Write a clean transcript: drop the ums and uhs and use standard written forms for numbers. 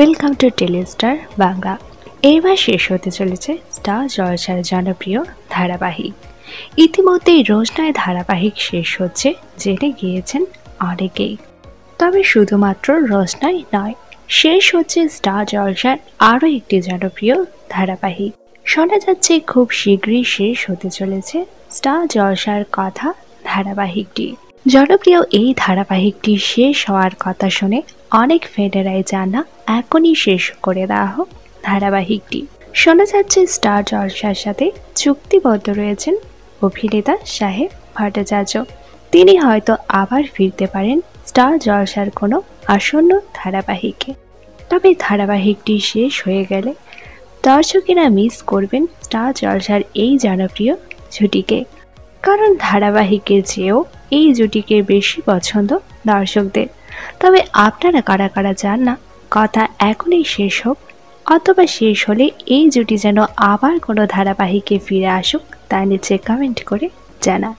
Welcome to Telestar Bangla. এবার শেষ হতে চলেছে স্টার জলসার জনপ্রিয় ধারাবাহিক। ইতিমধ্যেই রোশনাই ধারাবাহিক শেষ হচ্ছে জেনে গিয়েছেন অনেকেই। তবে শুধুমাত্র রোশনাই নয়, শেষ হচ্ছে স্টার জলসার আরও একটি জনপ্রিয় ধারাবাহিক। শোনা যাচ্ছে খুব শীঘ্রই শেষ হতে চলেছে স্টার জলসার কথা ধারাবাহিকটি। জনপ্রিয় এই ধারাবাহিকটি শেষ হওয়ার কথা শুনে অনেক ফ্যানেরাই জানা এখনই শেষ করে দেওয়া হোক ধারাবাহিকটি। শোনা যাচ্ছে স্টার জলসার সাথে চুক্তিবদ্ধ রয়েছেন অভিনেতা সাহেব ভট্টাচার্য। তিনি হয়তো আবার ফিরতে পারেন স্টার জলসার কোনো আসন্ন ধারাবাহিকে। তবে ধারাবাহিকটি শেষ হয়ে গেলে দর্শকেরা মিস করবেন স্টার জলসার এই জনপ্রিয় জুটিকে, কারণ ধারাবাহিকের চেয়েও এই জুটিকে বেশি পছন্দ দর্শকদের। তবে আপনারা কারা কারা চান না কথা এখনই শেষ হোক, অথবা শেষ হলে এই জুটি যেন আবার কোনো ধারাবাহিকে ফিরে আসুক, তা নিচে কমেন্ট করে জানান।